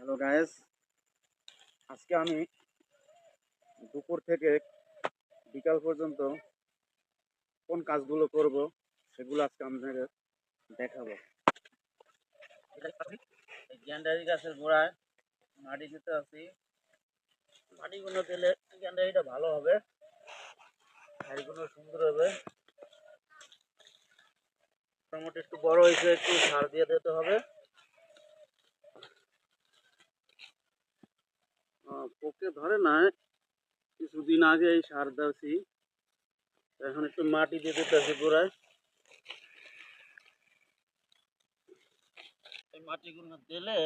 Hello guys, আজকে আমি দুপুর থেকে বিকাল পর্যন্ত কোন কাজগুলো করব সেগুলো আজকে আপনাদের দেখাবো। গ্যান্ডারি গাছের গোড়ায় মাটি দিতে আছি। মাটিগুলো দিলে গ্যান্ডারিটা ভালো হবে, সাইগুলো সুন্দর হবে। মোটামুটি একটু বড় হয়েছে, একটু সার দিয়ে দিতে হবে। পোকে ধরে না, কিছুদিন আগে এই সার দিয়েছি, এখন একটু মাটি দিয়ে দিতেছি গোড়ায়। এই মাটিগুলো দিলে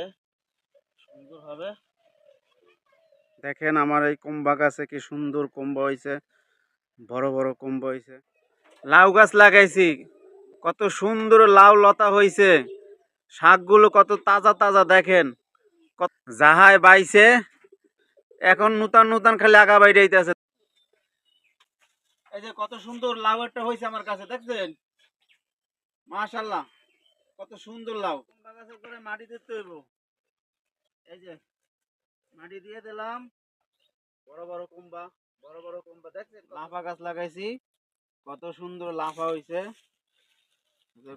সুন্দর হবে। দেখেন আমার এই কুম্বা গাছে কি সুন্দর কুম্বা হয়েছে, বড় বড় কুম্বা হয়েছে। লাউ গাছ লাগাইছি, কত সুন্দর লাউ লতা হয়েছে। শাকগুলো কত তাজা তাজা দেখেন, কত যাহাই বাইছে। এখন নূতন নূতন খালি আগা বাইরে আছে। এই যে কত সুন্দর লাউ একটা হয়েছে আমার কাছে, দেখছেন? মাশাআল্লাহ, কত সুন্দর লাউ। কুম্বা গাছের করে মাটি দিতে হইব। এই যে মাটি দিয়ে দিলাম। বড় বড় কুম্বা, বড় বড় কুম্বা দেখছেন? লাফা গাছ লাগাইছি, কত সুন্দর লাফা হয়েছে।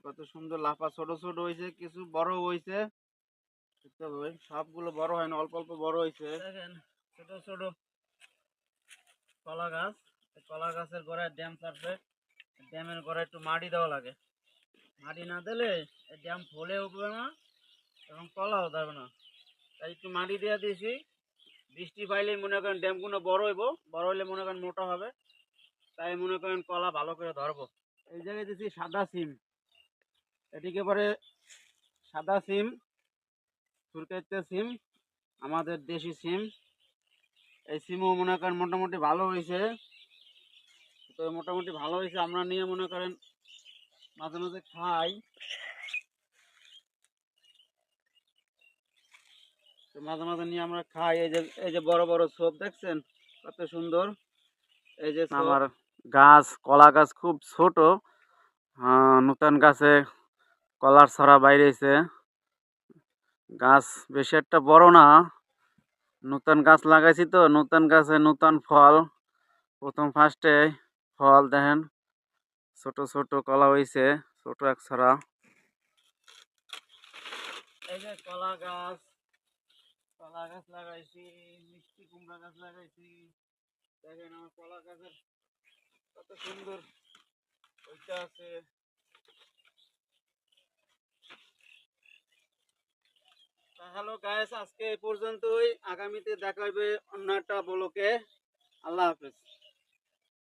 কত সুন্দর লাফা, ছোট ছোট হয়েছে, কিছু বড় হয়েছে। সবগুলো বড় হয় না, অল্প অল্প বড় হয়েছে। দেখেন ছোট ছোট কলা গাছ, কলা গাছের গোড়ায় ড্যাম চারছে। ড্যামের গোড়ায় একটু মাটি দেওয়া লাগে, মাটি না দিলে ড্যাম ফলে উঠবে না এবং কলাও যাবে না। তাই একটু মাটি দিয়ে দিয়েছি। বৃষ্টি পাইলেই মনে করেন ড্যামগুলো বড় হইব, বড় হইলে মনে করেন মোটা হবে, তাই মনে করেন কলা ভালো করে ধরবো। এই জায়গায় দিচ্ছি সাদা সিম, এটিকে পরে সাদা সিম, সুরকাইতে সিম, আমাদের দেশি সিম। এই সিমও মনে করেন মোটামুটি ভালো হয়েছে, তো মোটামুটি ভালো হয়েছে। আমরা নিয়ে মনে করেন মাঝে মাঝে খাই, তো মাঝে মাঝে নিয়ে আমরা খাই। এই যে বড় বড় ছোপ দেখছেন কত সুন্দর। এই যে আমার গাছ, কলা গাছ খুব ছোট, নতুন গাছে কলার ছড়া বাইরেছে। গাছ বেশি একটা বড় না, নতুন গাছ লাগাইছি তো, নতুন গাছে নতুন ফল। প্রথম ফার্স্টে ফল দেখেন, ছোট ছোট কলা হয়েছে, ছোট এক ছড়া। এই যে কলা গাছ, কলা গাছ লাগাইছি, মিষ্টি কুমড়া গাছ লাগাইছি। দেখেন আমার কলা গাছের কত সুন্দর ওইটা আছে। হ্যালো গাইস, আজকে এই পর্যন্তই। আগামীতে দেখা হবে অন্য একটা ব্লকে। আল্লাহ হাফেজ।